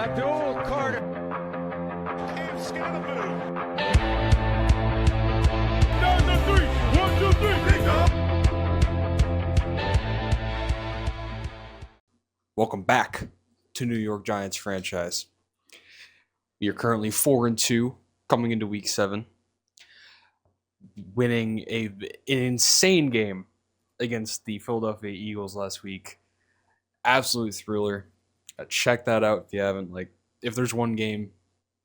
Abdul Carter. Cam Scanaboo. Down the three. 1, 2, 3. Big up. Welcome back to New York Giants franchise. We are currently 4-2 coming into week 7, winning an insane game against the Philadelphia Eagles last week. Absolute thriller. Check that out if you haven't. If there's one game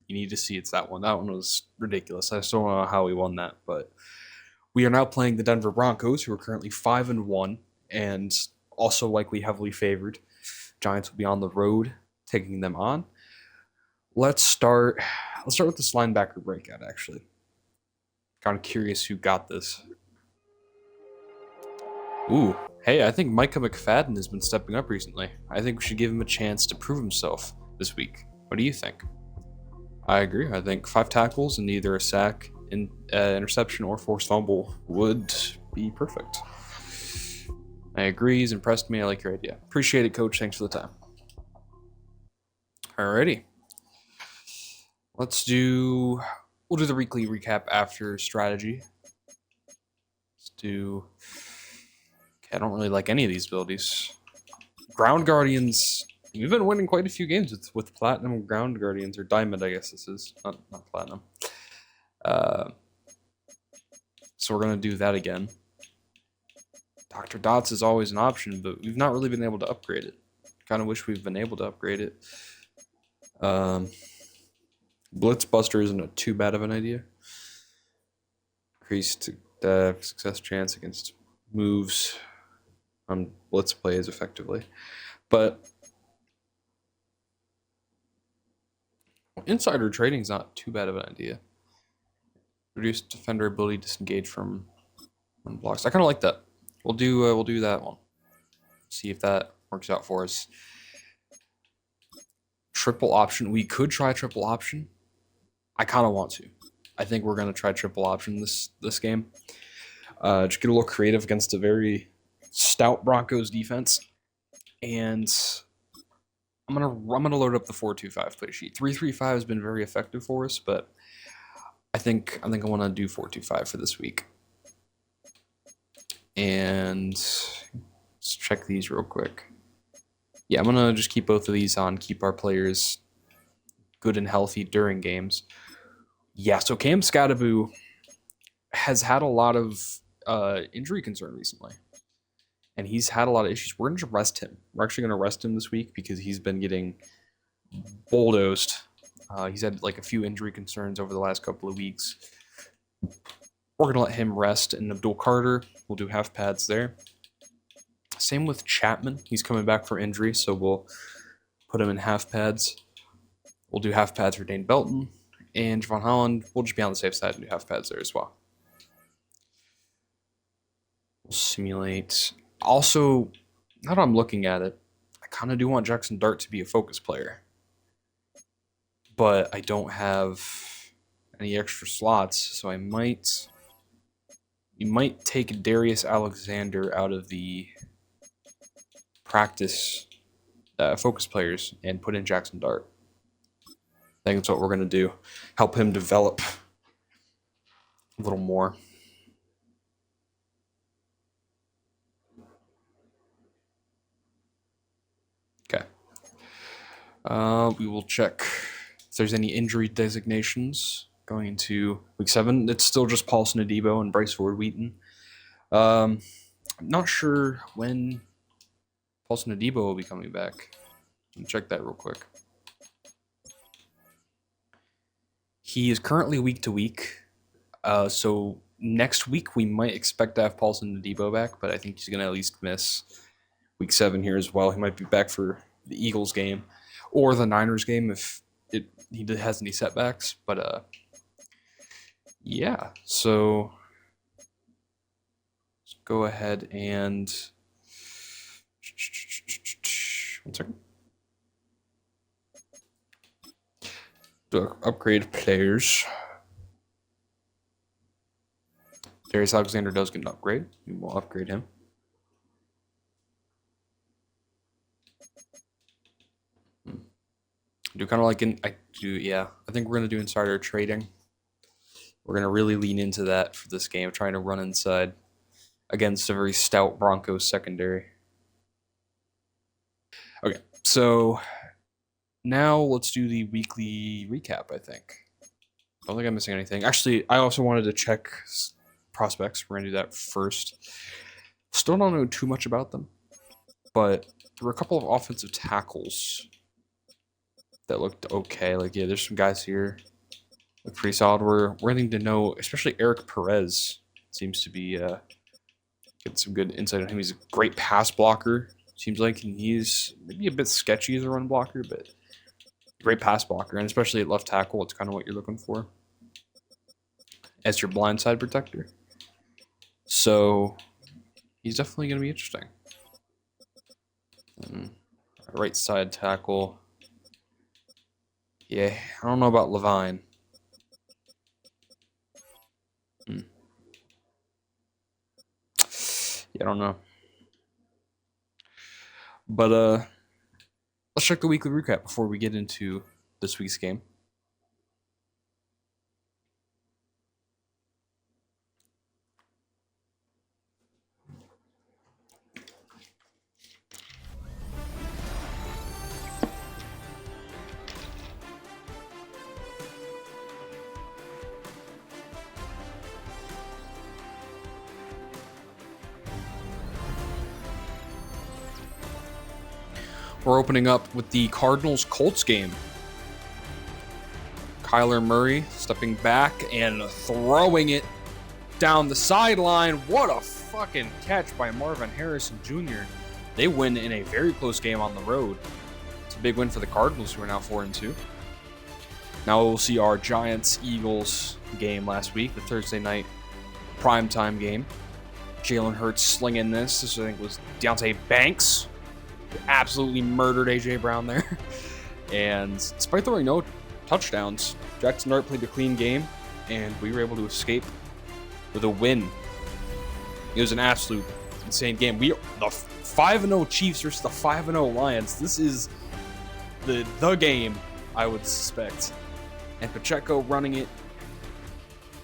you need to see, it's that one. That one was ridiculous. I still don't know how we won that, but we are now playing the Denver Broncos, who are currently 5-1 and also likely heavily favored. Giants will be on the road taking them on. Let's start with this linebacker breakout, actually. Kind of curious who got this. Ooh, hey, I think Micah McFadden has been stepping up recently. I think we should give him a chance to prove himself this week. What do you think? I agree. I think 5 tackles and either a sack, interception, or forced fumble would be perfect. I agree. He's impressed me. I like your idea. Appreciate it, Coach. Thanks for the time. Alrighty. We'll do the weekly recap after strategy. I don't really like any of these abilities. Ground Guardians. We've been winning quite a few games with Platinum Ground Guardians, or Diamond, I guess this is. Not Platinum. So we're going to do that again. Dr. Dots is always an option, but we've not really been able to upgrade it. Kind of wish we've been able to upgrade it. Blitzbuster isn't too bad of an idea. Increased success chance against moves on blitz plays effectively. But insider trading is not too bad of an idea. Reduced defender ability to disengage from blocks. I kind of like that. We'll do that one. See if that works out for us. Triple option. We could try triple option. I kind of want to. I think we're going to try triple option this game. Just get a little creative against a very stout Broncos defense. And I'm gonna load up the 4-2-5 play sheet. 3-3-5 has been very effective for us, but I think I want to do 4-2-5 for this week. And let's check these real quick. Yeah, I'm gonna just keep both of these on. Keep our players good and healthy during games. Yeah, so Cam Scanaboo has had a lot of injury concern recently. And he's had a lot of issues. We're going to rest him. We're actually going to rest him this week because he's been getting bulldozed. He's had a few injury concerns over the last couple of weeks. We're going to let him rest. And Abdul Carter, we'll do half pads there. Same with Chapman. He's coming back for injury, so we'll put him in half pads. We'll do half pads for Dane Belton. And Javon Holland, we'll just be on the safe side and do half pads there as well. We'll simulate. Also, now that I'm looking at it, I kind of do want Jackson Dart to be a focus player. But I don't have any extra slots, so you might take Darius Alexander out of the practice focus players and put in Jackson Dart. I think that's what we're going to do. Help him develop a little more. Okay. We will check if there's any injury designations going into week 7. It's still just Paulson Adebo and Bryce Ford-Wheaton. I'm not sure when Paulson Adebo will be coming back. Let me check that real quick. He is currently week to week. So next week we might expect to have Paulson Adebo back, but I think he's going to at least miss week 7 here as well. He might be back for the Eagles game or the Niners game if he has any setbacks. But yeah, so let's go ahead and one second. Upgrade players. Darius Alexander does get an upgrade. We will upgrade him. Do kind of like yeah. I think we're gonna do insider trading. We're gonna really lean into that for this game, trying to run inside against a very stout Broncos secondary. Okay, so now let's do the weekly recap. I think. I don't think I'm missing anything. Actually, I also wanted to check prospects. We're gonna do that first. Still don't know too much about them, but there were a couple of offensive tackles that looked okay. Like, yeah, there's some guys here look pretty solid. We're getting to know, especially Eric Perez seems to be getting some good insight on him. He's a great pass blocker. Seems like he's maybe a bit sketchy as a run blocker, but great pass blocker, and especially at left tackle, it's kind of what you're looking for as your blindside protector. So he's definitely going to be interesting. Right side tackle. Yeah, I don't know about Levine. Yeah, I don't know. But let's check the weekly recap before we get into this week's game. We're opening up with the Cardinals-Colts game. Kyler Murray stepping back and throwing it down the sideline. What a fucking catch by Marvin Harrison Jr. They win in a very close game on the road. It's a big win for the Cardinals, who are now 4-2. Now we'll see our Giants-Eagles game last week, the Thursday night primetime game. Jalen Hurts slinging this. This, I think, was Deontay Banks. Absolutely murdered A.J. Brown there. And despite throwing no touchdowns, Jackson Dart played a clean game, and we were able to escape with a win. It was an absolute insane game. We the 5-0 Chiefs versus the 5-0 Lions. This is the game, I would suspect. And Pacheco running it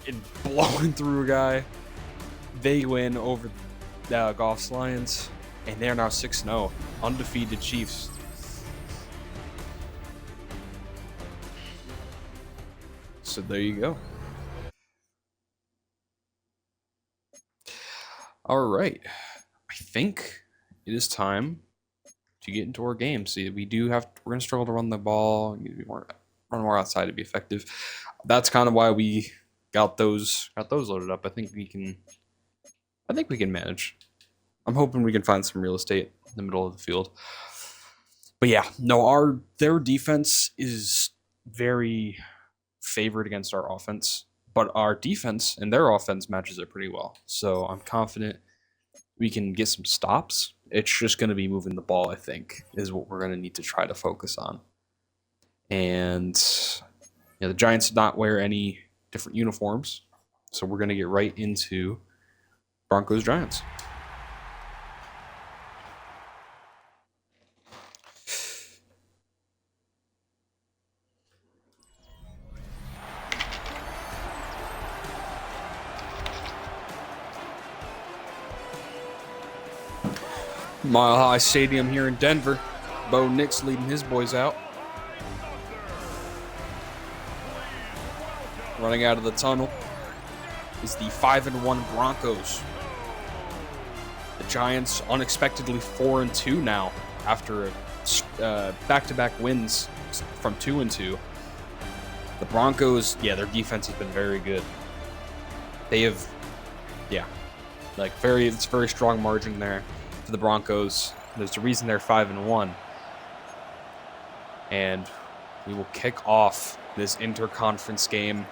and blowing through a guy. They win over Goff's Lions. And they are now 6-0, undefeated Chiefs. So there you go. All right. I think it is time to get into our game. See, we're going to struggle to run the ball, run more outside to be effective. That's kind of why we got those loaded up. I think we can manage. I'm hoping we can find some real estate in the middle of the field. But yeah, no, their defense is very favored against our offense, but our defense and their offense matches it pretty well. So I'm confident we can get some stops. It's just going to be moving the ball, I think, is what we're going to need to try to focus on. And yeah, the Giants did not wear any different uniforms, so we're going to get right into Broncos-Giants. Mile High Stadium here in Denver. Bo Nix leading his boys out. Running out of the tunnel is the 5-1 Broncos. The Giants unexpectedly 4-2 now after back-to-back wins from 2-2. The Broncos, yeah, their defense has been very good. They have, yeah, it's very strong margin there for the Broncos. There's a reason they're 5-1. And we will kick off this interconference game.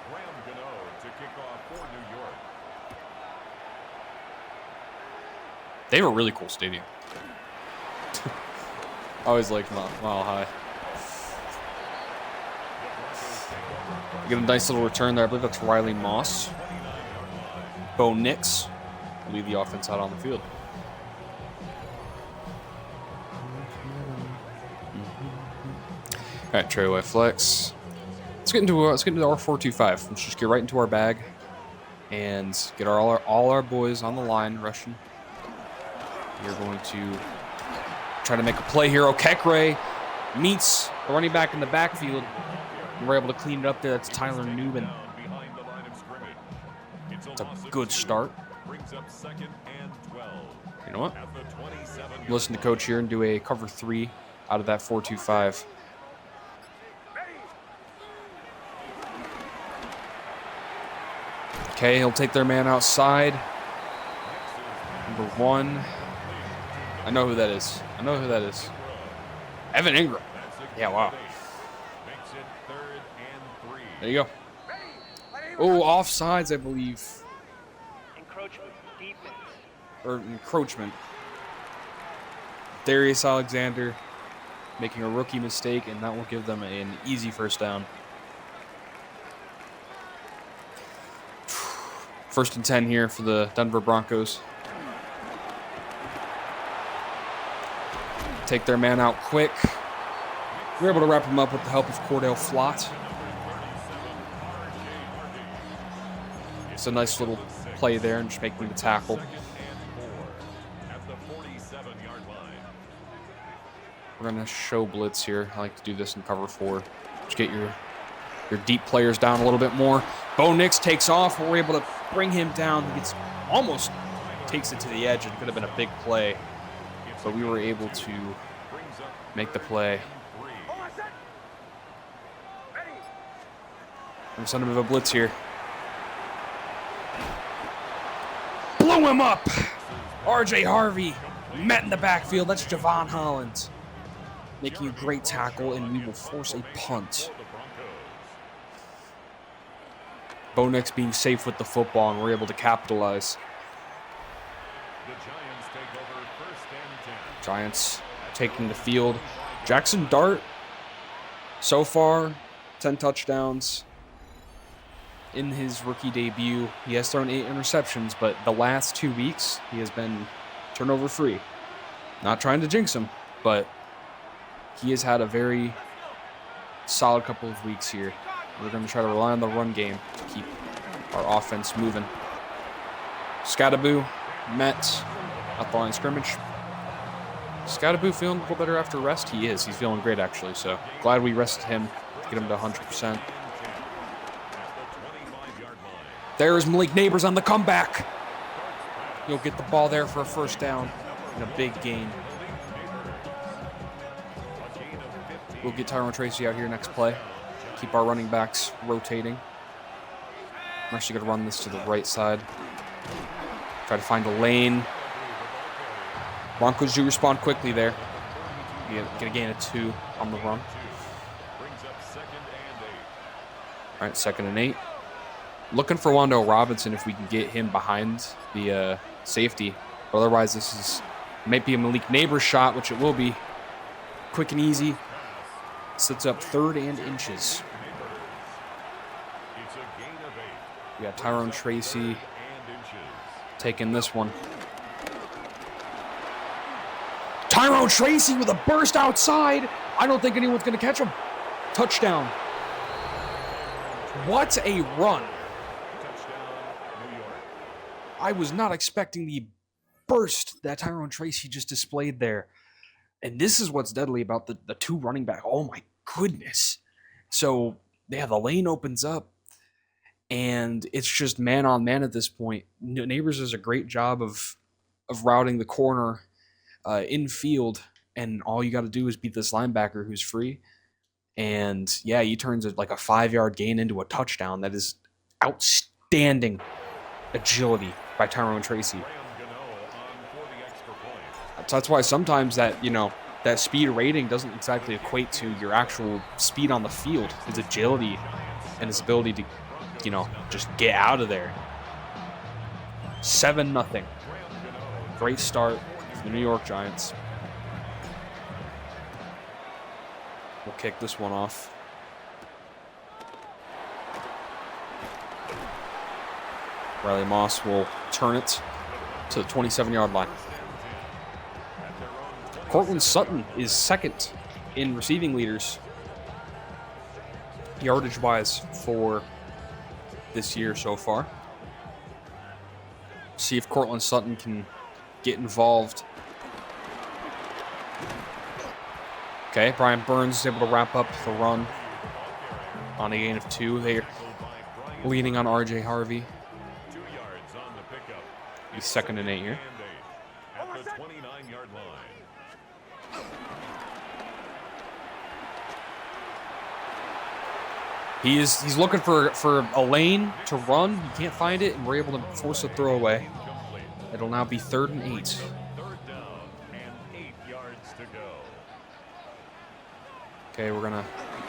They have a really cool stadium. I always liked Mile High. Get a nice little return there. I believe that's Riley Moss. Bo Nix will lead the offense out on the field. right, tray away flex. Let's get into our 4-2-5. Let's just get right into our bag and get all our boys on the line rushing. We're going to try to make a play here. Okekre meets the running back in the backfield. And we're able to clean it up there. That's Tyler Newman. It's a good start. You know what? Listen to coach here and do a cover 3 out of that 4-2-5. Okay, he'll take their man outside. Number 1. I know who that is. Evan Ingram. Yeah, wow. There you go. Oh, offsides, I believe. Encroachment defense. Or encroachment. Darius Alexander making a rookie mistake, and that will give them an easy first down. 1st and 10 here for the Denver Broncos. Take their man out quick. We're able to wrap him up with the help of Cordell Flott. It's a nice little play there and just making the tackle. We're going to show blitz here. I like to do this in cover 4. Just get your deep players down a little bit more. Bo Nix takes off. We're able to bring him down. He almost takes it to the edge. It could have been a big play, but we were able to make the play. I'm sending him a blitz here. Blew him up. RJ Harvey met in the backfield. That's Javon Hollins making a great tackle, and we will force a punt. Bo Nix being safe with the football, and we're able to capitalize. Giants taking the field. Jackson Dart, so far, 10 touchdowns in his rookie debut. He has thrown 8 interceptions, but the last 2 weeks, he has been turnover-free. Not trying to jinx him, but he has had a very solid couple of weeks here. We're going to try to rely on the run game to keep our offense moving. Scattaboo met at the line of scrimmage. Scattaboo feeling a little better after rest? He is. He's feeling great, actually. So glad we rested him to get him to 100%. There's Malik Neighbors on the comeback. He'll get the ball there for a first down and a big gain. We'll get Tyrone Tracy out here next play. Keep our running backs rotating. I'm actually going to run this to the right side. Try to find a lane. Broncos do respond quickly there. You get a gain of 2 on the run. All right, 2nd and 8. Looking for Wando Robinson if we can get him behind the safety. But otherwise, this might be a Malik Neighbors shot, which it will be. Quick and easy. Sets up 3rd and inches. We got Tyrone Tracy taking this one. Tyrone Tracy with a burst outside. I don't think anyone's going to catch him. Touchdown. What a run. I was not expecting the burst that Tyrone Tracy just displayed there. And this is what's deadly about the 2 running back. Oh, my goodness. So, yeah, the lane opens up. And it's just man on man at this point. Neighbors does a great job of routing the corner in field, and all you got to do is beat this linebacker who's free. And yeah, he turns it like a 5-yard gain into a touchdown. That is outstanding agility by Tyrone Tracy. So that's why sometimes that that speed rating doesn't exactly equate to your actual speed on the field. His agility and his ability to just get out of there. 7-0. Great start for the New York Giants. We'll kick this one off. Riley Moss will turn it to the 27-yard line. Cortland Sutton is 2nd in receiving leaders yardage-wise for this year so far. See if Cortland Sutton can get involved. Okay, Brian Burns is able to wrap up the run on a gain of 2. They're leaning on RJ Harvey. 2 yards on the pickup. He's 2nd and 8 here. At the 29-yard line. He's looking for a lane to run. He can't find it, and we're able to force a throwaway. It'll now be 3rd and 8. 3rd down and 8 yards to go. Okay, we're gonna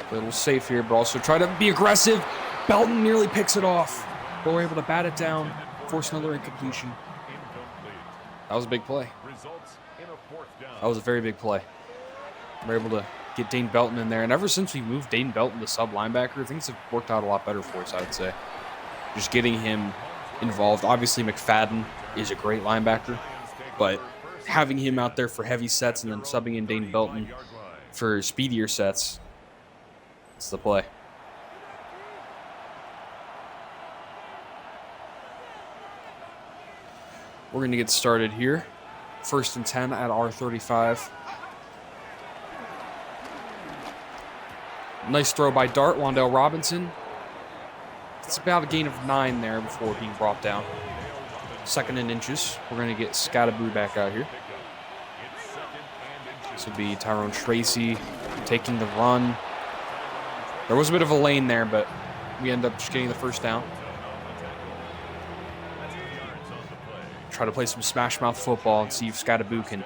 play a little safe here, but also try to be aggressive. Belton nearly picks it off, but we're able to bat it down, force another incompletion. That was a big play. Results in a 4th down. That was a very big play. We're able to get Dane Belton in there, and ever since we moved Dane Belton to sub linebacker, things have worked out a lot better for us, I would say. Just getting him involved. Obviously, McFadden is a great linebacker, but having him out there for heavy sets and then subbing in Dane Belton for speedier sets, it's the play. We're going to get started here. 1st and 10 at our 35. Nice throw by Dart, Wandale Robinson. It's about a gain of 9 there before being brought down. 2nd and inches. We're going to get Scattaboo back out here. This will be Tyrone Tracy taking the run. There was a bit of a lane there, but we end up just getting the 1st down. Try to play some smash mouth football and see if Scattaboo can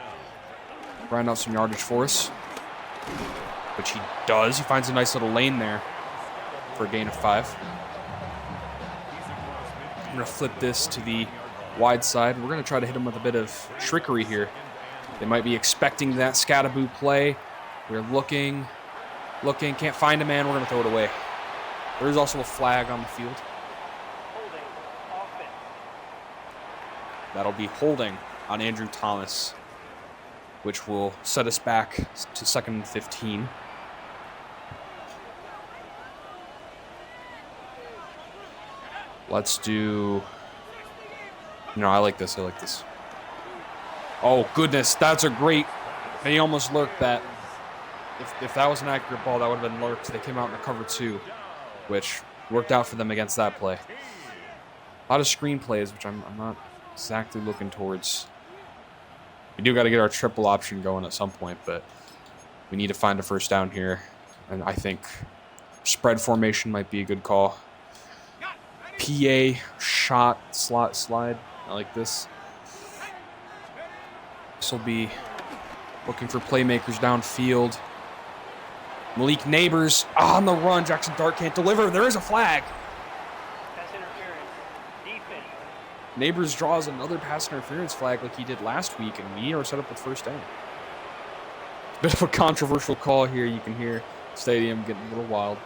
grind out some yardage for us. Which he does. He finds a nice little lane there for a gain of 5. I'm going to flip this to the wide side. We're going to try to hit him with a bit of trickery here. They might be expecting that Scattaboo play. We're looking, can't find a man. We're going to throw it away. There is also a flag on the field. Holding offense. That'll be holding on Andrew Thomas, which will set us back to 2nd and 15. Let's do... No, I like this. Oh, goodness. That's a great... And he almost lurked that. If that was an accurate ball, that would have been lurked. They came out in a cover 2, which worked out for them against that play. A lot of screen plays, which I'm not exactly looking towards. We do got to get our triple option going at some point, but we need to find a 1st down here. And I think spread formation might be a good call. PA, shot, slot, slide. I like this. This will be looking for playmakers downfield. Malik Neighbors on the run. Jackson Dart can't deliver. There is a flag. Pass interference. Defense. Neighbors draws another pass interference flag like he did last week, and we are set up with 1st down. Bit of a controversial call here. You can hear the stadium getting a little wild.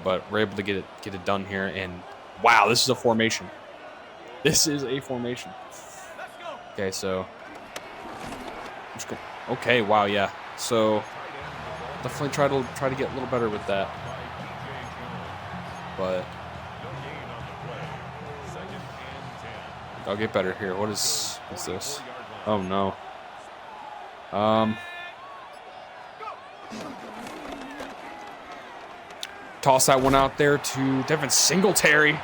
But we're able to get it done here, and wow, this is a formation. This is a formation. Okay, so okay, wow, yeah. So definitely try to get a little better with that. But I'll get better here. What's this? Oh no. Toss that one out there to Devin Singletary,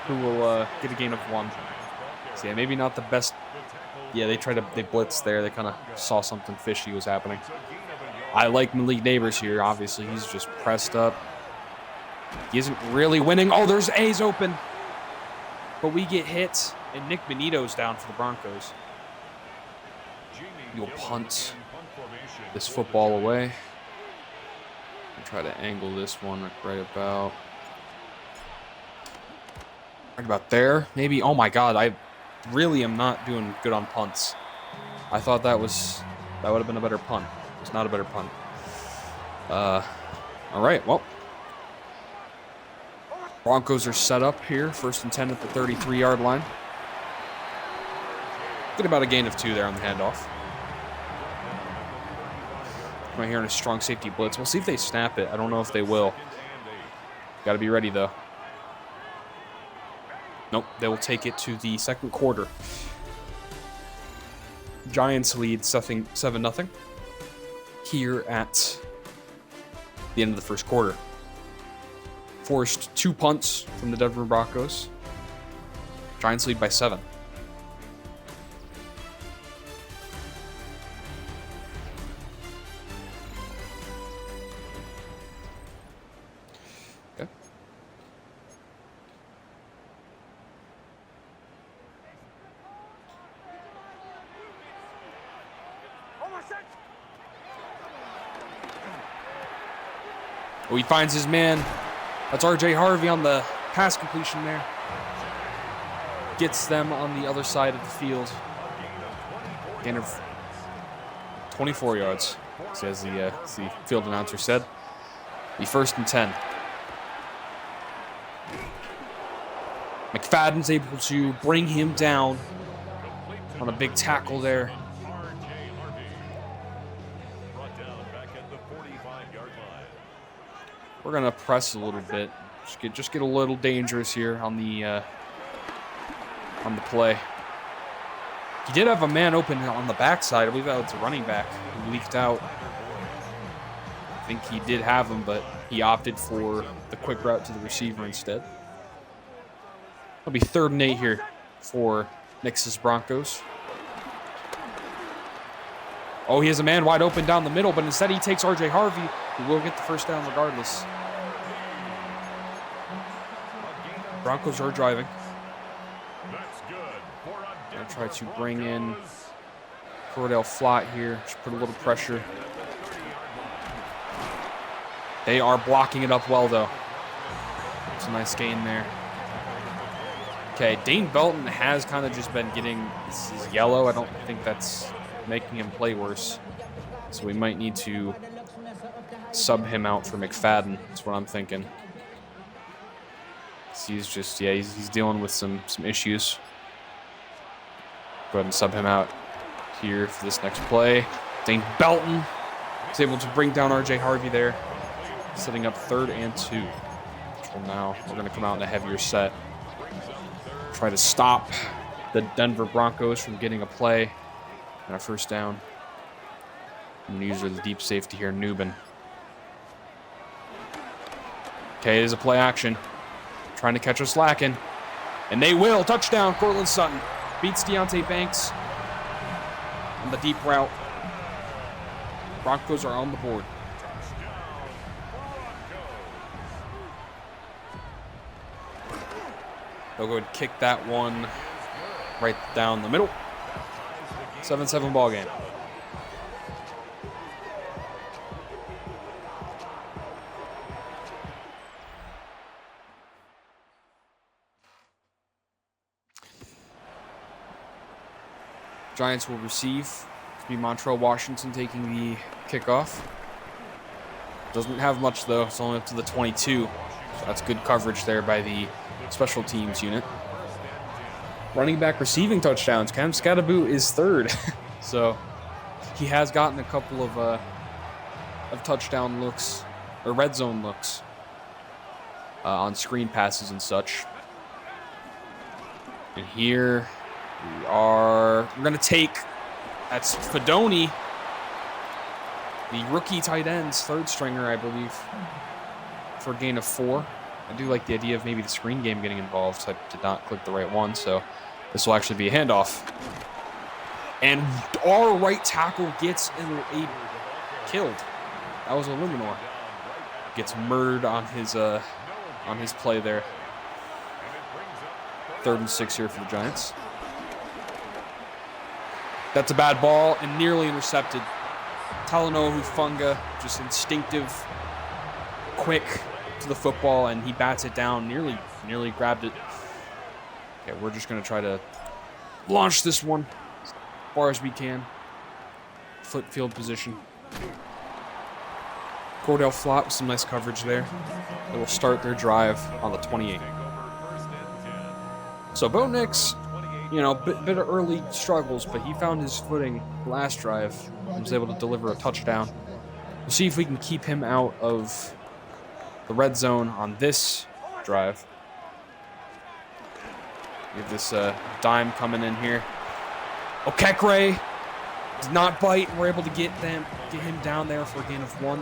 who will get a gain of 1. So yeah, maybe not the best. Yeah, they blitzed there. They kind of saw something fishy was happening. I like Malik Neighbors here. Obviously, he's just pressed up. He isn't really winning. Oh, there's A's open. But we get hit, and Nick Benito's down for the Broncos. You'll punt this football away. Try to angle this one right about there. Maybe. Oh my God, I really am not doing good on punts. I thought that would have been a better punt. It's not a better punt. All right, well, Broncos are set up here. 1st and 10 at the 33-yard line. Get about a gain of 2 there on the handoff. Right here in a strong safety blitz. We'll see if they snap it. I don't know if they will. Got to be ready, though. Nope, they will take it to the second quarter. Giants lead 7-0 here at the end of the first quarter. Forced 2 punts from the Denver Broncos. Giants lead by 7. Okay. Oh, he finds his man. That's RJ Harvey on the pass completion there. Gets them on the other side of the field. Gain of 24 yards, as the field announcer said. The 1st and 10. McFadden's able to bring him down on a big tackle there. We're gonna press a little bit. Just get a little dangerous here on the play. He did have a man open on the backside. I believe that was a running back who leaked out. I think he did have him, but he opted for the quick route to the receiver instead. It'll be 3rd and 8 here for Nix's Broncos. Oh, he has a man wide open down the middle, but instead he takes RJ Harvey, who will get the first down regardless. Broncos are driving. Gonna try to bring in Cordell Flott here. Just put a little pressure. They are blocking it up well, though. It's a nice gain there. Okay, Dane Belton has kind of just been getting... This is yellow. I don't think that's making him play worse. So we might need to sub him out for McFadden. That's what I'm thinking. He's just, yeah, he's dealing with some issues. Go ahead and sub him out here for this next play. Dane Belton is able to bring down RJ Harvey there, setting up 3rd and 2. So now we're going to come out in a heavier set. Try to stop the Denver Broncos from getting a play and a first down. I'm going to use the deep safety here, Nubin. Okay, it is a play action. Trying to catch us slacking. And they will. Touchdown, Cortland Sutton. Beats Deontay Banks on the deep route. Broncos are on the board. They'll go and kick that one right down the middle. 7-7 ball game. Giants will receive. It'll be Montrell Washington taking the kickoff. Doesn't have much, though. It's only up to the 22. So that's good coverage there by the special teams unit. Running back receiving touchdowns. Cam Scadaboo is 3rd. So he has gotten a couple of touchdown looks, or red zone looks, on screen passes and such. And here we're going to take, that's Fedoni, the rookie tight end's 3rd stringer, I believe, for a gain of 4. I do like the idea of maybe the screen game getting involved, so I did not click the right one, so this will actually be a handoff. And our right tackle gets killed. That was Illuminor. Gets murdered on his play there. 3rd and 6 here for the Giants. That's a bad ball and nearly intercepted. Talanoa Hufanga, just instinctive, quick to the football, and he bats it down, nearly grabbed it. Okay, we're just going to try to launch this one as far as we can. Flip field position. Cordell Flott with some nice coverage there. They will start their drive on the 28. So Bo Nix, you know, bit of early struggles, but he found his footing last drive and was able to deliver a touchdown. We'll see if we can keep him out of the red zone on this drive. We have this dime coming in here. Okekre does not bite, and we're able to get him down there for a gain of 1.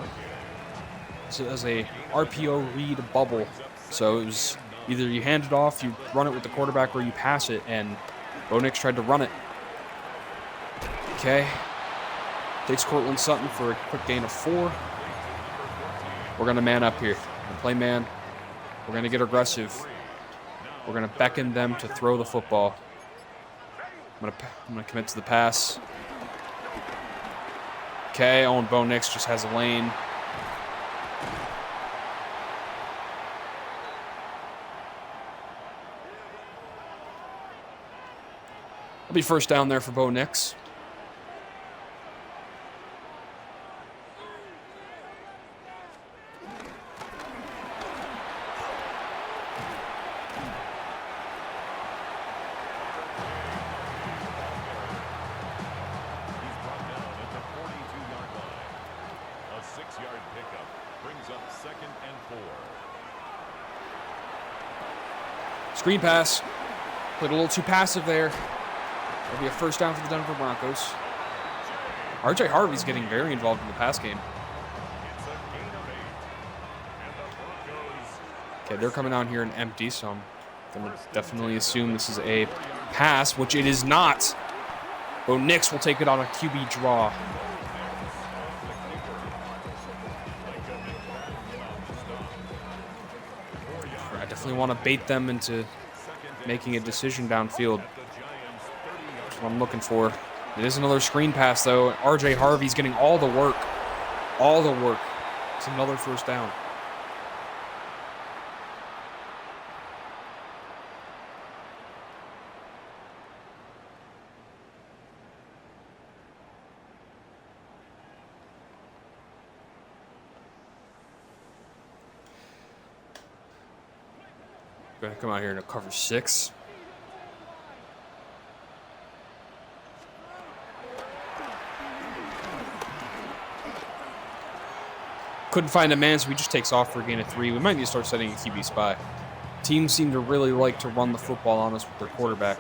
So it was a RPO read bubble. So it was either you hand it off, you run it with the quarterback, or you pass it, and Bo Nix tried to run it. Okay. Takes Cortland Sutton for a quick gain of 4. We're going to man up here. We're going to play man. We're going to get aggressive. We're going to beckon them to throw the football. I'm going to commit to the pass. Okay, Owen Bo Nix just has a lane. It'll be first down there for Bo Nix. Screen pass. Played a little too passive there. It'll be a first down for the Denver Broncos. RJ Harvey's getting very involved in the pass game. Okay, they're coming out here in empty, so I'm going to definitely assume this is a pass, which it is not. Bo Nix will take it on a QB draw. I definitely want to bait them into making a decision downfield. That's what I'm looking for. It is another screen pass, though. RJ Harvey's getting all the work. All the work. It's another first down. Going to come out here in a cover 6. Couldn't find a man, so he just takes off for a gain of 3. We might need to start setting a QB spy. Teams seem to really like to run the football on us with their quarterback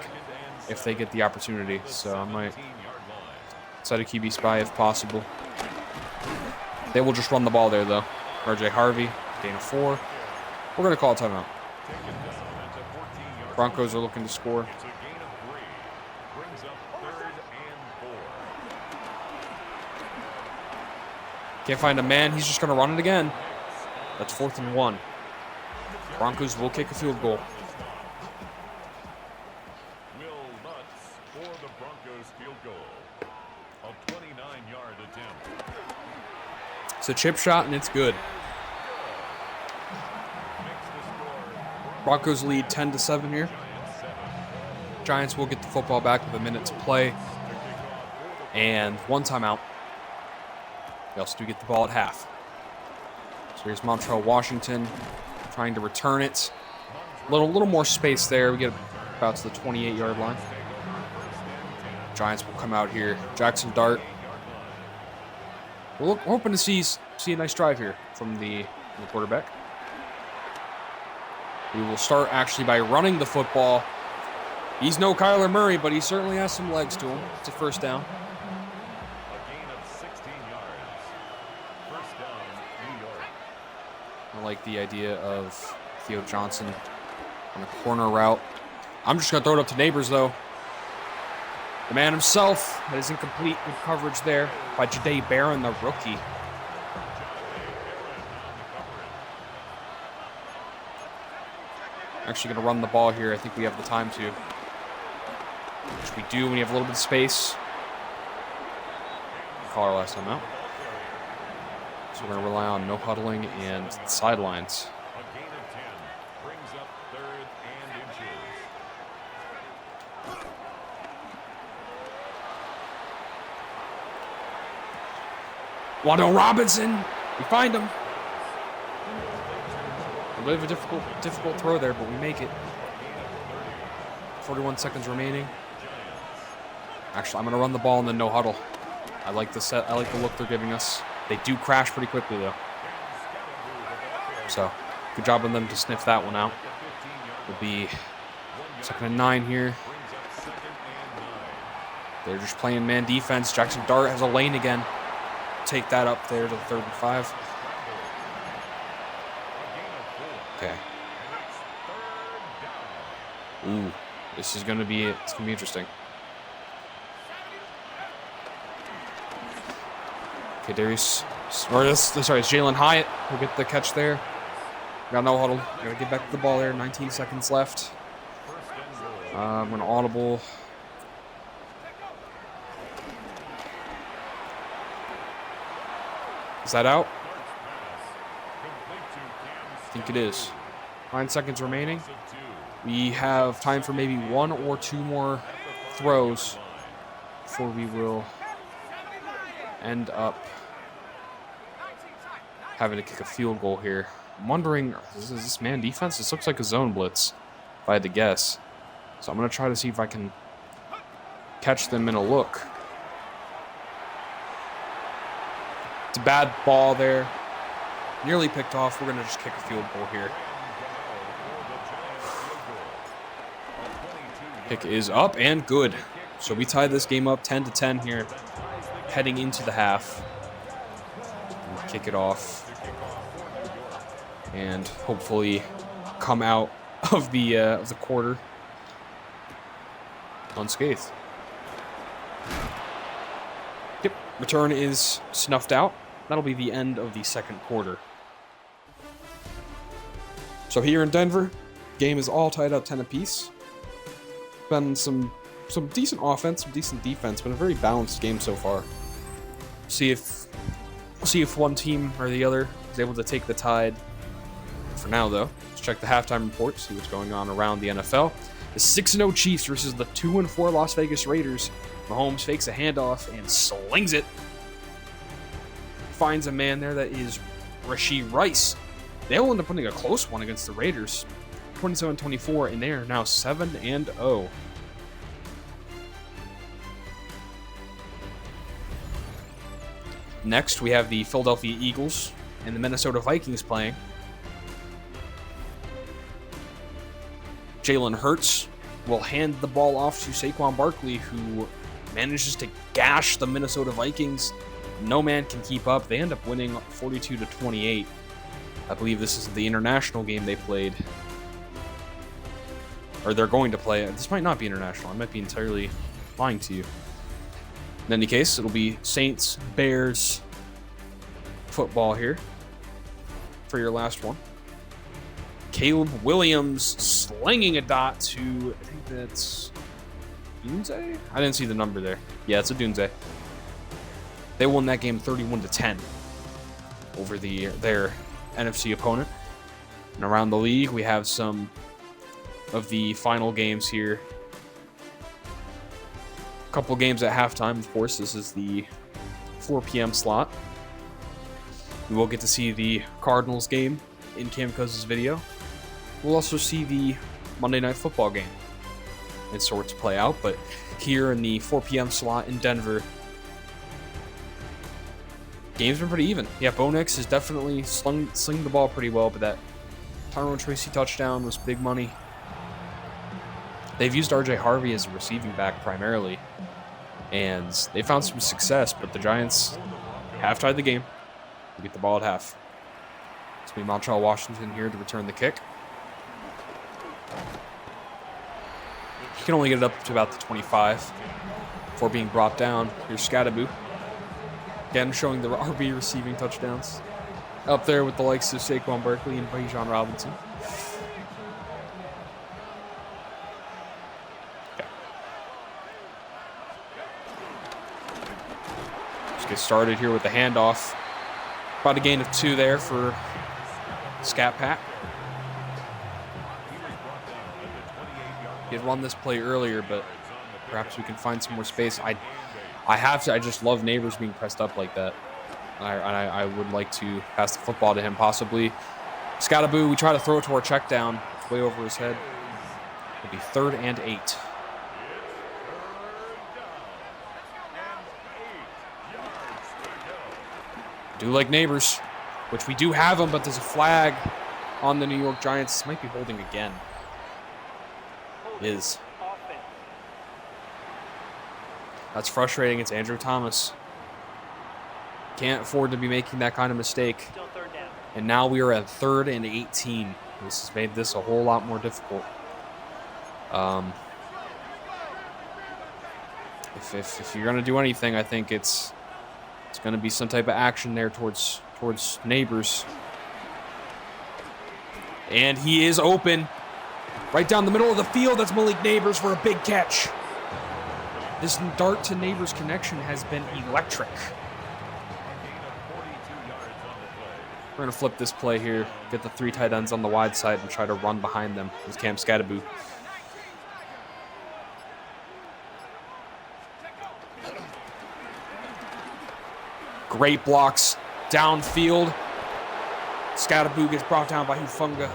if they get the opportunity. So I might set a QB spy if possible. They will just run the ball there, though. RJ Harvey, gain of 4. We're going to call a timeout. Broncos are looking to score. Can't find a man. He's just going to run it again. That's 4th and 1. Broncos will kick a field goal. Will Lutz for the Broncos field goal. A 29-yard attempt. It's a chip shot, and it's good. Broncos lead 10-7 here. Giants will get the football back with a minute to play. And 1 timeout. They also do get the ball at half. So here's Montreal Washington trying to return it. A little more space there. We get about to the 28-yard line. Giants will come out here. Jackson Dart. We're hoping to see a nice drive here from the quarterback. We will start actually by running the football. He's no Kyler Murray, but he certainly has some legs to him. It's a first down. I like the idea of Theo Johnson on a corner route. I'm just going to throw it up to Neighbors, though. The man himself, that is incomplete. Good coverage there by Jahdae Barron, the rookie. Actually going to run the ball here. I think we have the time to. Which we do when you have a little bit of space. Call our last time out. So we're going to rely on no huddling and sidelines. A gain of 10 brings up 3rd and inches. Wando Robinson. We find him. A bit of a difficult throw there, but we make it. 41 seconds remaining. Actually, I'm going to run the ball and then no huddle. I like the set. I like the look they're giving us. They do crash pretty quickly, though. So, good job on them to sniff that one out. Will be 2nd and 9 here. They're just playing man defense. Jackson Dart has a lane again. Take that up there to the 3rd and 5. Okay. Ooh, this is gonna be interesting. Okay, Darius, it's Jalen Hyatt who'll get the catch there. Got no huddle. Gotta get back to the ball there. 19 seconds left. I'm gonna audible. Is that out? I think it is. 9 seconds remaining. We have time for maybe 1 or 2 more throws before we will end up having to kick a field goal here. I'm wondering, is this man defense? This looks like a zone blitz, if I had to guess. So I'm going to try to see if I can catch them in a look. It's a bad ball there. Nearly picked off. We're going to just kick a field goal here. Kick is up and good. So we tied this game up 10-10 here, heading into the half. We'll kick it off and hopefully come out of the quarter unscathed. Yep, return is snuffed out. That'll be the end of the 2nd quarter. So here in Denver, game is all tied up 10 apiece. Been some decent offense, some decent defense, but a very balanced game so far. See if one team or the other is able to take the tide. For now, though, let's check the halftime report, see what's going on around the NFL. The 6-0 Chiefs versus the 2-4 Las Vegas Raiders. Mahomes fakes a handoff and slings it. Finds a man there that is Rashee Rice. They'll end up winning a close one against the Raiders. 27-24, and they are now 7-0. Next, we have the Philadelphia Eagles and the Minnesota Vikings playing. Jalen Hurts will hand the ball off to Saquon Barkley, who manages to gash the Minnesota Vikings. No man can keep up. They end up winning 42-28. I believe this is the international game they played. Or they're going to play. This might not be international. I might be entirely lying to you. In any case, it'll be Saints, Bears football here for your last one. Caleb Williams slinging a dot to, I think that's Dunze? I didn't see the number there. Yeah, it's a Dunze. They won that game 31-10 over their NFC opponent. And around the league, we have some of the final games here. A couple games at halftime, of course. This is the 4 p.m. slot. We will get to see the Cardinals game in Cam Cousins' video. We'll also see the Monday Night Football game in sorts play out, but here in the 4 p.m. slot in Denver, game's been pretty even. Yeah, Bo Nix has definitely slinging the ball pretty well, but that Tyrone Tracy touchdown was big money. They've used R.J. Harvey as a receiving back primarily, and they found some success, but the Giants have tied the game. They get the ball at half. It's going to be Montrell Washington here to return the kick. He can only get it up to about the 25 before being brought down. Here's Scattaboo. Again, showing the RB receiving touchdowns. Up there with the likes of Saquon Barkley and Bijan Robinson. Okay. Let's get started here with the handoff. About a gain of 2 there for Scat Pack. He had run this play earlier, but perhaps we can find some more space. I just love Neighbors being pressed up like that. I would like to pass the football to him, possibly. Scattaboo, we try to throw it to our check down. It's way over his head. It'll be 3rd and 8. do like Neighbors, which we do have them, but there's a flag on the New York Giants. This might be holding again. It is. Offense. That's frustrating. It's Andrew Thomas. Can't afford to be making that kind of mistake. Still third down. And now we are at 3rd and 18. This has made this a whole lot more difficult. If you're gonna do anything, I think it's gonna be some type of action there towards Neighbors. And he is open, right down the middle of the field. That's Malik Neighbors for a big catch. This dart to Neighbors connection has been electric. We're gonna flip this play here, get the 3 tight ends on the wide side and try to run behind them with Cam Scadaboo. Great blocks downfield. Scadaboo gets brought down by Hufunga.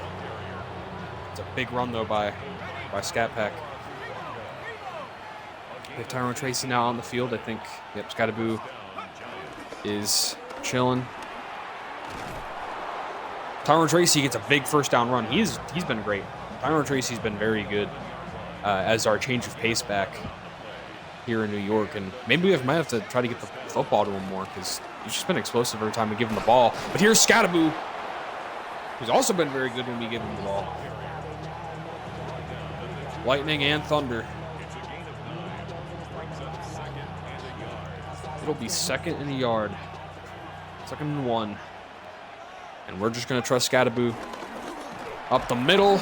It's a big run though by Scat Pack. We have Tyrone Tracy now on the field. I think, yep, Scadaboo is chilling. Tyrone Tracy gets a big first down run. He's been great. Tyrone Tracy's been very good as our change of pace back here in New York, and maybe we might have to try to get the football to him more because he's just been explosive every time we give him the ball. But here's Scadaboo, who's also been very good when we give him the ball. Lightning and thunder. It'll be 2nd and a yard. 2nd and 1. And we're just going to trust Scadaboo. Up the middle.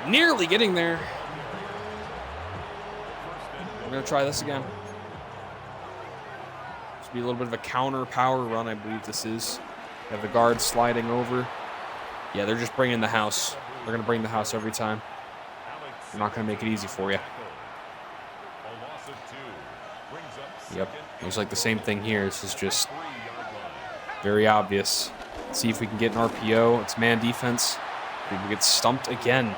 Nearly getting there. We're going to try this again. This will be a little bit of a counter power run, I believe this is. We have the guard sliding over. Yeah, they're just bringing the house. They're going to bring the house every time. They're not going to make it easy for you. Yep, looks like the same thing here. This is just very obvious. Let's see if we can get an RPO. It's man defense. We get stumped again.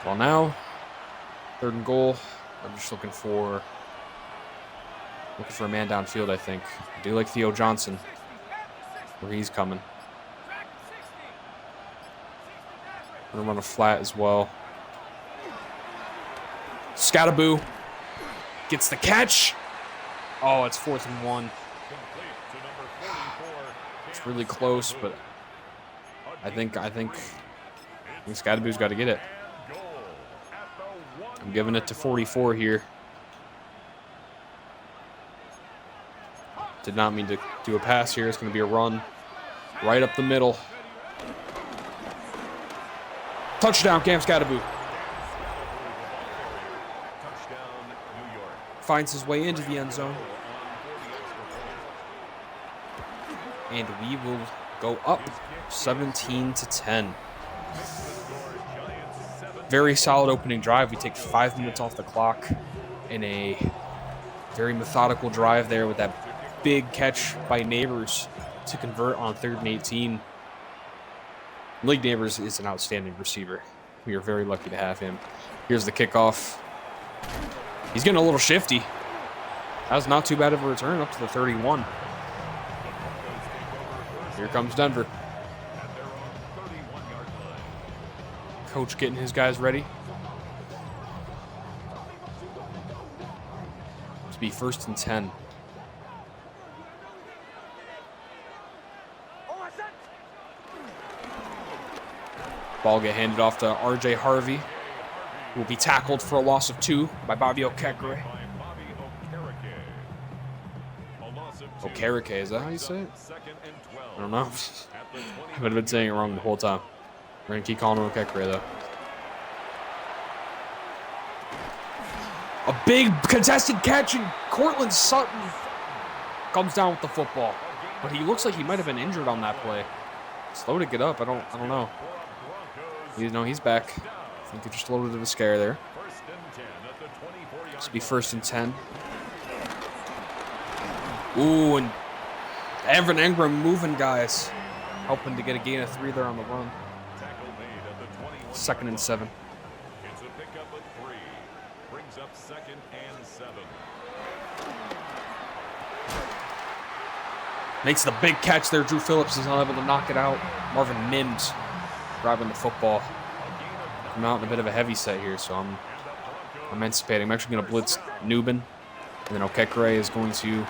Well, now 3rd and goal. I'm just looking for a man downfield, I think. I do like Theo Johnson, where he's coming. I'm gonna run a flat as well. Scadaboo gets the catch. Oh, it's 4th and 1. It's really close, but I think Scadaboo's got to get it. I'm giving it to 44 here. Did not mean to do a pass here. It's going to be a run right up the middle. Touchdown, Cam Scadaboo. Finds his way into the end zone. And we will go up 17-10. Very solid opening drive. We take 5 minutes off the clock in a very methodical drive there with that big catch by Neighbors to convert on 3rd and 18. Malik Neighbors is an outstanding receiver. We are very lucky to have him. Here's the kickoff. He's getting a little shifty. That was not too bad of a return up to the 31. Here comes Denver. Coach getting his guys ready. To be 1st and 10. Ball get handed off to RJ Harvey, who will be tackled for a loss of 2 by Bobby Okekere. Okereke, is that how you say it? I don't know. I've been saying it wrong the whole time. We're going to keep calling him Okekere, though. A big contested catch, and Cortland Sutton comes down with the football. But he looks like he might have been injured on that play. Slow to get up. I don't know. He's back. I think it's just a little bit of a scare there. This will be 1st and 10. Ooh, and Evan Engram moving guys. Helping to get a gain of 3 there on the run. 2nd and 7. It's a pickup of 3. Brings up 2nd and 7. Makes the big catch there. Drew Phillips is not able to knock it out. Marvin Mims grabbing the football. I'm out in a bit of a heavy set here, so I'm anticipating. I'm actually going to blitz Nubin. And then Okekere is going to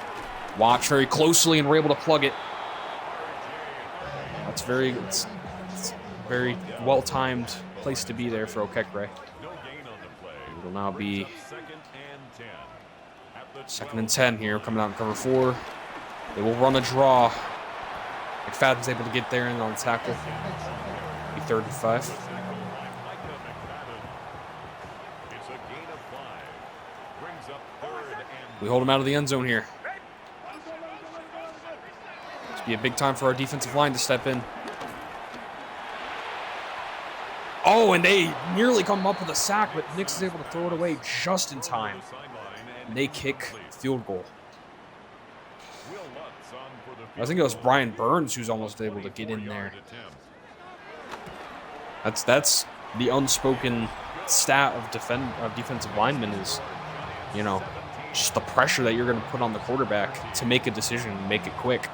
watch very closely, and we're able to plug it. It's very well-timed place to be there for Okekere. It'll now be 2nd and 10 here, coming out in cover 4. They will run a draw. McFadden's able to get there and on the tackle. Be 3rd and 5. We hold him out of the end zone here. It's be a big time for our defensive line to step in. Oh, and they nearly come up with a sack, but Nix is able to throw it away just in time. And they kick field goal. I think it was Brian Burns who's almost able to get in there. That's the unspoken stat of defensive linemen is, you know, just the pressure that you're going to put on the quarterback to make a decision and make it quick.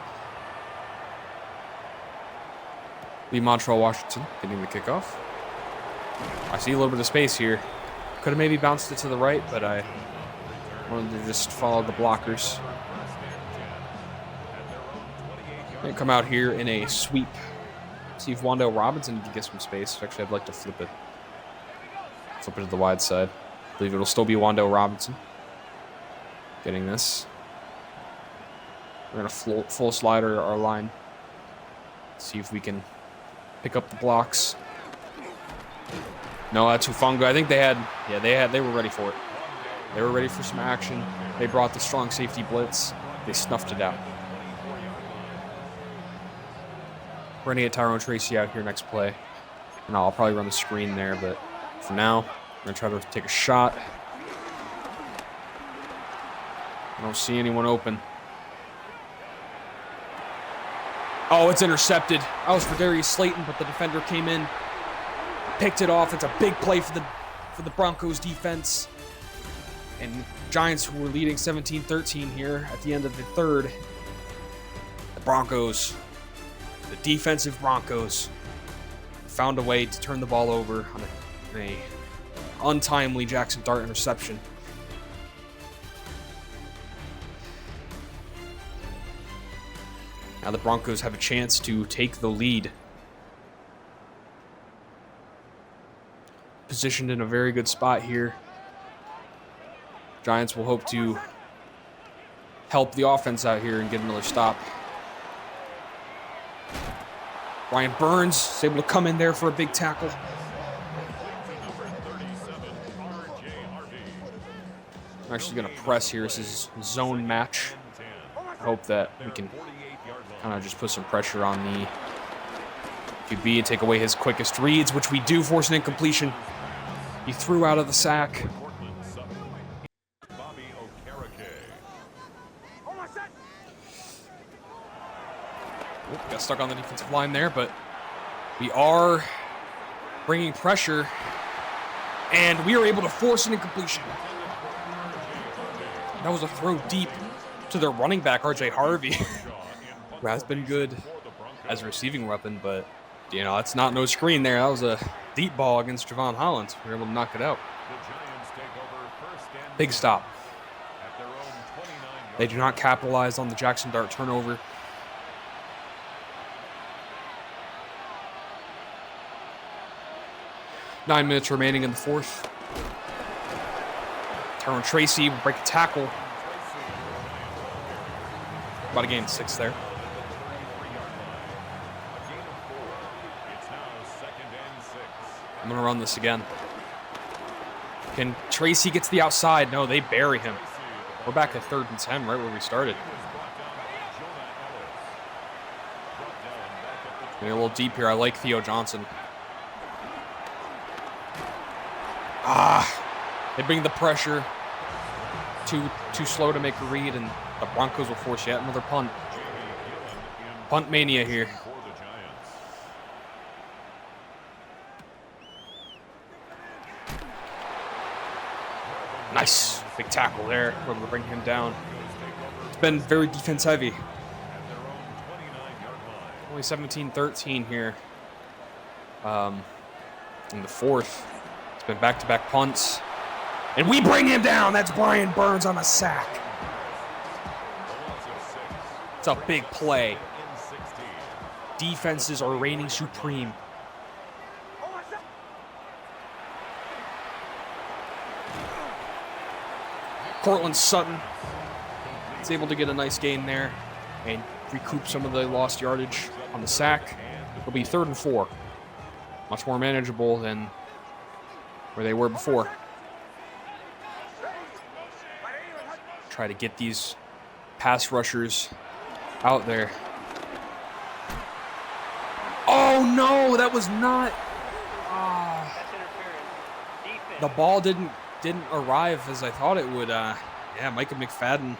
Lee Montrell Washington getting the kickoff. I see a little bit of space here. Could have maybe bounced it to the right, but I wanted to just follow the blockers. Gonna come out here in a sweep. See if Wandale Robinson can get some space. Actually, I'd like to flip it. Flip it to the wide side. I believe it'll still be Wandale Robinson getting this. We're gonna full slider our line. See if we can pick up the blocks. No, that's Hufanga. I think they were ready for it. They were ready for some action. They brought the strong safety blitz. They snuffed it out. We're gonna get Tyrone Tracy out here next play. And I'll probably run the screen there, but for now, I'm gonna try to take a shot. I don't see anyone open. Oh, it's intercepted. That was for Darius Slayton, but the defender came in, picked it off. It's a big play for the Broncos defense. And Giants, who were leading 17-13 here at the end of the 3rd. The Broncos, the defensive Broncos, found a way to turn the ball over on an untimely Jackson Dart interception. Now the Broncos have a chance to take the lead. Positioned in a very good spot here. Giants will hope to help the offense out here and get another stop. Brian Burns is able to come in there for a big tackle. I'm actually going to press here. This is zone match. I hope that we can kind of just put some pressure on the QB and take away his quickest reads, which we do force an incompletion. He threw out of the sack. Got stuck on the defensive line there, but we are bringing pressure, and we are able to force an incompletion. That was a throw deep to their running back, RJ Harvey, who has been good as a receiving weapon, but, you know, it's not no screen there. That was a deep ball against Javon Holland. We were able to knock it out. Big stop. They do not capitalize on the Jackson Dart turnover. Nine minutes remaining in the 4th. Tyrone Tracy will break a tackle. About a gain 6 there. I'm going to run this again. Can Tracy get to the outside? No, they bury him. We're back at 3rd and 10, right where we started. Getting a little deep here. I like Theo Johnson. They bring the pressure. Too slow to make a read, and the Broncos will force yet another punt. Punt mania here. Nice. Big tackle there. We're able to bring him down. been very defense heavy. at their own 29-yard line. Only 17-13 here. In the fourth, it's been back-to-back punts. And we bring him down. That's Brian Burns on a sack. A loss of 6. It's a big play. In 16. Defenses are reigning supreme. Cortland Sutton is able to get a nice gain there and recoup some of the lost yardage on the sack. It'll be 3rd and 4. Much more manageable than where they were before. Try to get these pass rushers out there. Oh no, that was not. That's interference. Defense. The ball didn't arrive as I thought it would. Yeah, Micah McFadden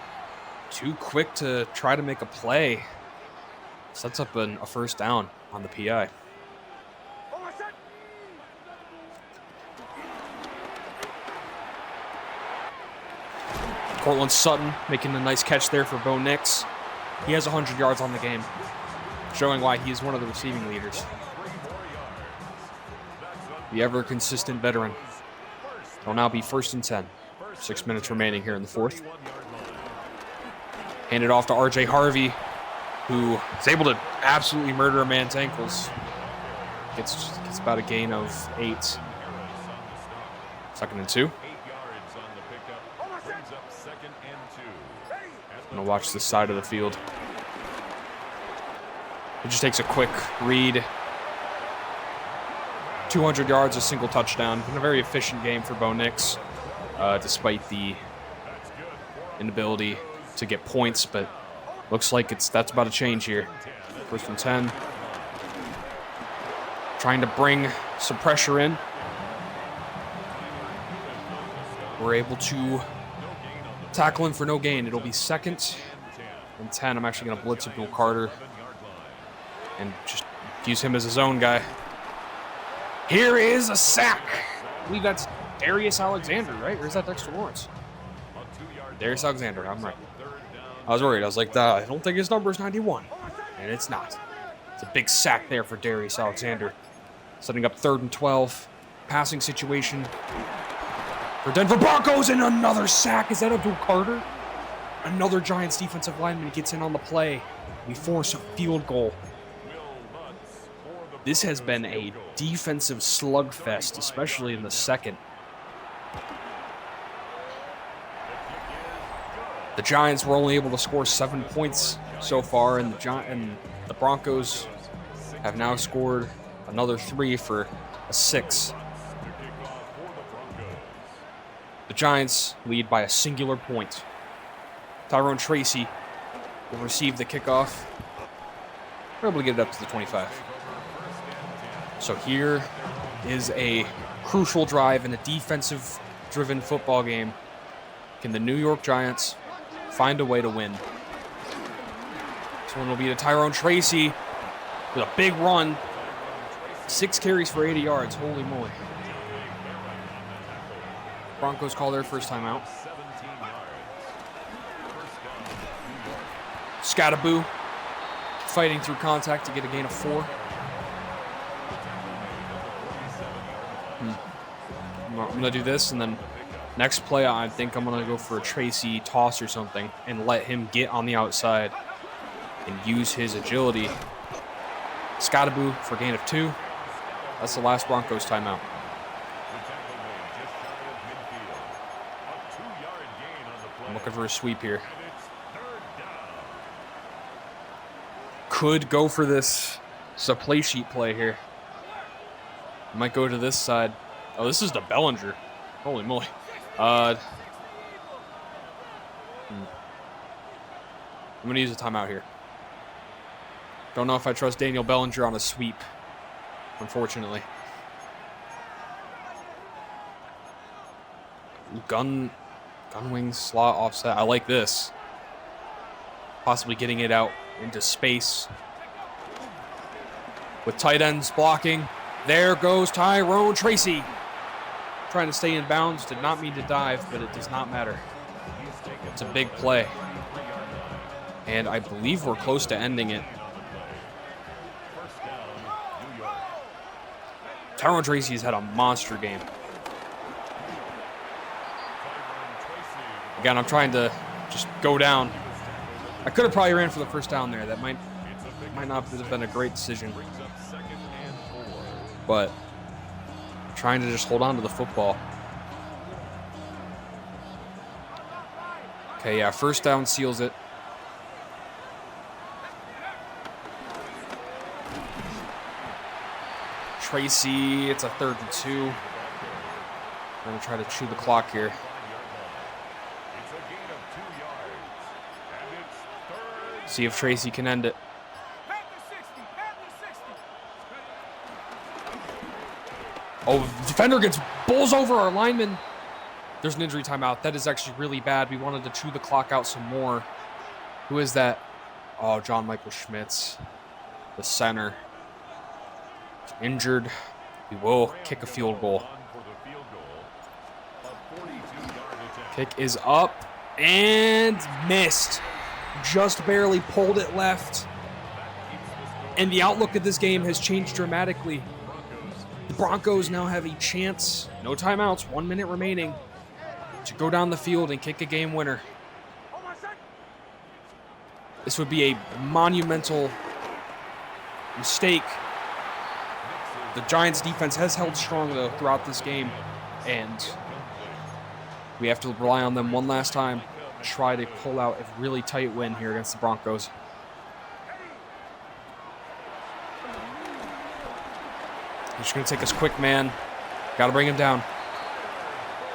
too quick to try to make a play. Sets up a first down on the PI. Cortland Sutton making a nice catch there for Bo Nix. He has 100 yards on the game, showing why he is one of the receiving leaders. The ever-consistent veteran. It'll now be 1st and 10. 6 minutes remaining here in the fourth. Hand it off to R.J. Harvey, who is able to absolutely murder a man's ankles. Gets about a gain of 8. 2nd and 2. 8 yards on the pickup. Brings up 2nd and 2. I'm going to watch this side of the field. It just takes a quick read. 200 yards, a single touchdown. Been a very efficient game for Bo Nix, despite the inability to get points, but looks like that's about to change here. 1st and 10. Trying to bring some pressure in. We're able to tackle him for no gain. It'll be 2nd and 10. I'm actually going to blitz Abdul Carter and just use him as a zone guy. Here is a sack. I believe that's Darius Alexander, right? Or is that Dexter Lawrence? Darius Alexander, I'm right. I was worried. I was like, I don't think his number is 91. And it's not. It's a big sack there for Darius Alexander. Setting up 3rd and 12. Passing situation for Denver Broncos, and another sack. Is that Abdul Carter? Another Giants defensive lineman gets in on the play. We force a field goal. This has been a defensive slugfest, especially in the second. The Giants were only able to score 7 points so far, and the Broncos have now scored another 3 for a 6. The Giants lead by a singular point. Tyrone Tracy will receive the kickoff. We're able to get it up to the 25. So here is a crucial drive in a defensive-driven football game. Can the New York Giants find a way to win? This one will be to Tyrone Tracy with a big run. 6 carries for 80 yards. Holy moly. Broncos call their first timeout. Scattaboo fighting through contact to get a gain of 4. I'm going to do this, and then next play, I think I'm going to go for a Tracy toss or something and let him get on the outside and use his agility. Scattaboo for a gain of 2. That's the last Broncos timeout. I'm looking for a sweep here. Could go for this. It's a play sheet play here. Might go to this side. Oh, this is the Bellinger. Holy moly. I'm going to use a timeout here. Don't know if I trust Daniel Bellinger on a sweep, unfortunately. Gun wing slot offset. I like this. Possibly getting it out into space. With tight ends blocking. There goes Tyrone Tracy. Trying to stay in bounds. Did not mean to dive, but it does not matter. It's a big play. And I believe we're close to ending it. Tyrone Tracy's had a monster game. Again, I'm trying to just go down. I could have probably ran for the first down there. That might not have been a great decision. But I'm trying to just hold on to the football. Okay, yeah, first down seals it. Tracy, it's a 3rd and 2. We're going to try to chew the clock here. See if Tracy can end it. Oh, the defender gets bowls over our lineman. There's an injury timeout. That is actually really bad. We wanted to chew the clock out some more. Who is that? Oh, John Michael Schmitz, the center. Injured. We will kick a field goal. Kick is up and missed. Just barely pulled it left. And the outlook of this game has changed dramatically. The Broncos now have a chance, no timeouts, 1 minute remaining, to go down the field and kick a game winner. This would be a monumental mistake. The Giants defense has held strong, though, throughout this game, and we have to rely on them one last time to try to pull out a really tight win here against the Broncos. He's just going to take us quick, man. Got to bring him down.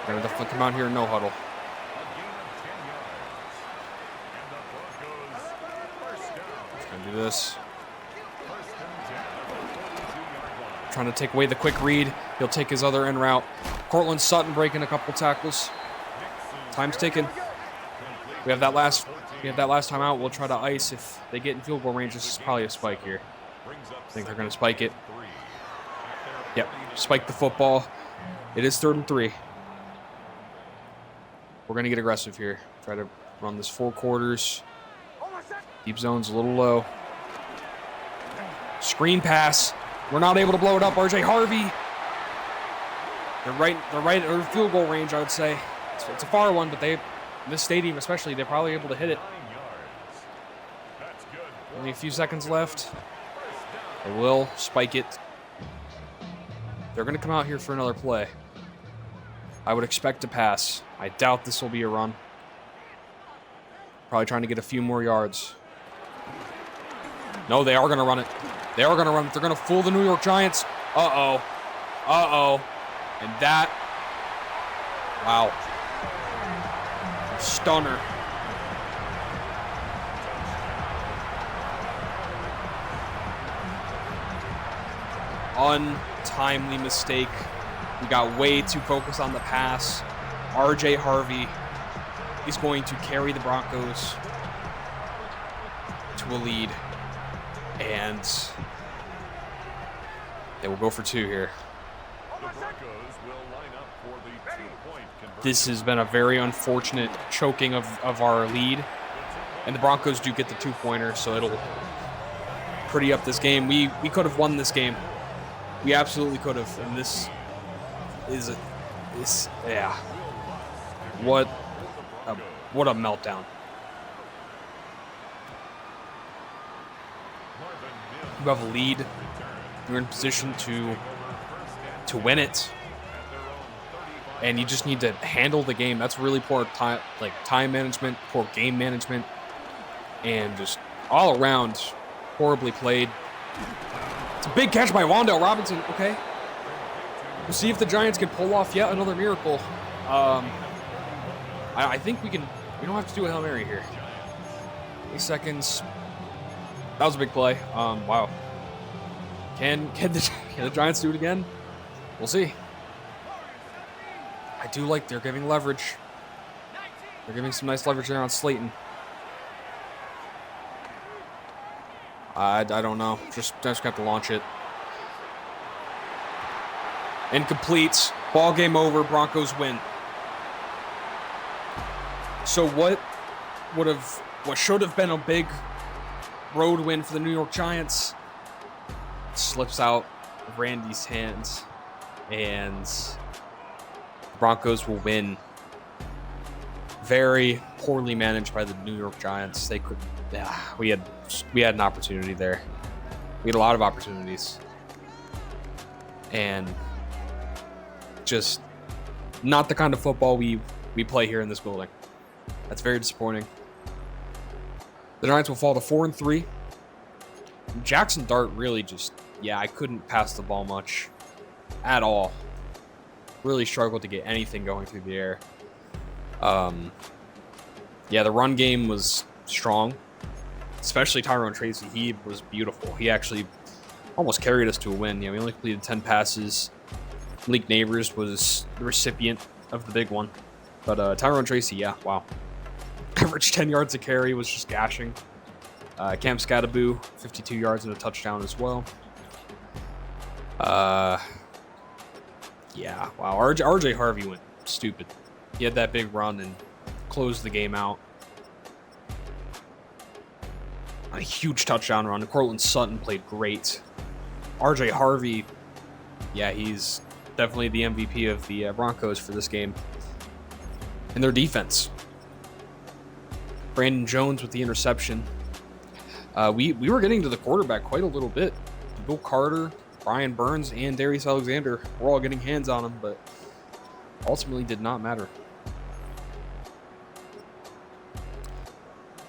Going to definitely come out here in no huddle. Going to do this. Trying to take away the quick read. He'll take his other end route. Cortland Sutton breaking a couple tackles. Time's ticking. We have that last time out. We'll try to ice if they get in field goal range. This is probably a spike here. I think they're going to spike it. Yep, spike the football. It is 3rd and 3. We're going to get aggressive here. Try to run this 4 quarters. Deep zone's a little low. Screen pass. We're not able to blow it up. RJ Harvey. They're right at field goal range, I would say. It's a far one, but in this stadium especially, they're probably able to hit it. Only a few seconds left. They will spike it. They're going to come out here for another play. I would expect to pass. I doubt this will be a run. Probably trying to get a few more yards. No, they are going to run it. They are going to run it. They're going to fool the New York Giants. Uh-oh. Uh-oh. And that... Wow. Stunner. Untimely mistake. We got way too focused on the pass. RJ Harvey is going to carry the Broncos to a lead. And they will go for 2 here. This has been a very unfortunate choking of our lead. And the Broncos do get the 2-pointer, so it'll pretty up this game. We could have won this game. We absolutely could have. And this is yeah. What a meltdown. You have a lead. You're in position to win it. And you just need to handle the game. That's really poor time management, poor game management, and just all around horribly played. It's a big catch by Wan'Dale Robinson. Okay. We'll see if the Giants can pull off yet another miracle. I think we can. We don't have to do a Hail Mary here. 8 seconds. That was a big play. Wow. Can the Giants do it again? We'll see. I do like they're giving leverage. They're giving some nice leverage there on Slayton. I don't know. Just got to launch it. Incomplete. Ball game over. Broncos win. So what would have what should have been a big road win for the New York Giants slips out of Randy's hands, and the Broncos will win. Very poorly managed by the New York Giants. They could, we had an opportunity there. We had a lot of opportunities, and just not the kind of football we play here in this building. That's very disappointing. The Giants will fall to 4-3. Jackson Dart really just, I couldn't pass the ball much at all. Really struggled to get anything going through the air. The run game was strong, especially Tyrone Tracy. He was beautiful. He actually almost carried us to a win. We only completed 10 passes. Malik Neighbors was the recipient of the big one. But Tyrone Tracy, wow. Average 10 yards a carry, was just gashing. Cam Scattaboo, 52 yards and a touchdown as well. Wow. RJ Harvey went stupid. He had that big run and closed the game out. A huge touchdown run. Cortland Sutton played great. RJ Harvey, he's definitely the MVP of the Broncos for this game. And their defense. Brandon Jones with the interception. We were getting to the quarterback quite a little bit. Bill Carter, Brian Burns, and Darius Alexander were all getting hands on him, but ultimately did not matter.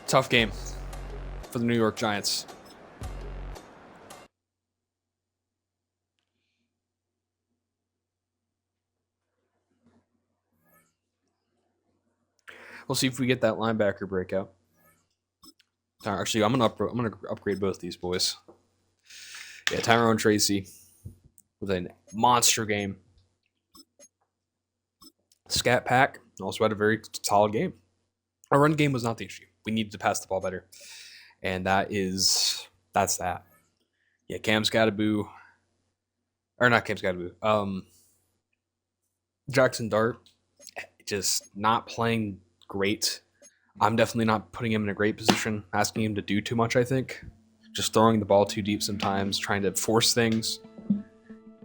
Tough game for the New York Giants. We'll see if we get that linebacker breakout. Actually, I'm gonna upgrade both these boys. Tyrone Tracy with a monster game. Scat Pack also had a very solid game. Our run game was not the issue. We needed to pass the ball better, and that's that. Cam Scattaboo, or not Cam Scattaboo. Jackson Dart, just not playing great. I'm definitely not putting him in a great position, asking him to do too much, I think. Just throwing the ball too deep sometimes, trying to force things.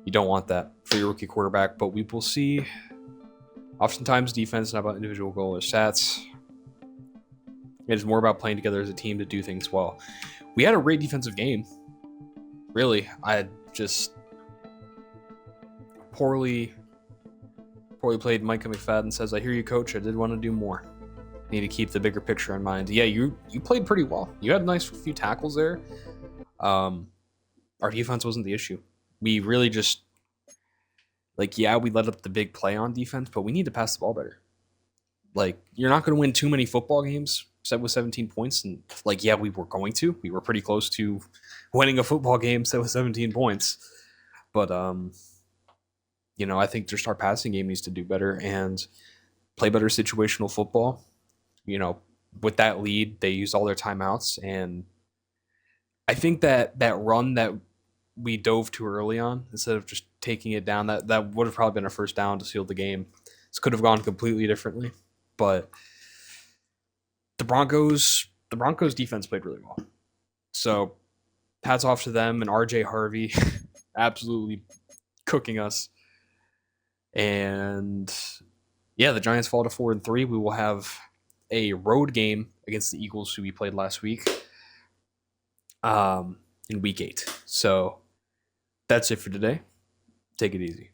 You don't want that for your rookie quarterback, but we will see. Oftentimes, defense is not about individual goal or stats. It is more about playing together as a team to do things well. We had a great defensive game. Really, I just poorly played. Micah McFadden says, "I hear you, coach. I did want to do more. Need to keep the bigger picture in mind." You played pretty well. You had a nice few tackles there. Our defense wasn't the issue. We really just we let up the big play on defense, but we need to pass the ball better. You're not going to win too many football games set with 17 points, and we were going to. We were pretty close to winning a football game set with 17 points, but I think just our passing game needs to do better and play better situational football. With that lead, they used all their timeouts, and I think that run that we dove too early on, instead of just taking it down, that would have probably been a first down to seal the game. This could have gone completely differently, but the Broncos defense played really well. So hats off to them, and RJ Harvey absolutely cooking us. And the Giants fall to 4-3. We will have a road game against the Eagles, who we played last week, in week 8. So that's it for today. Take it easy.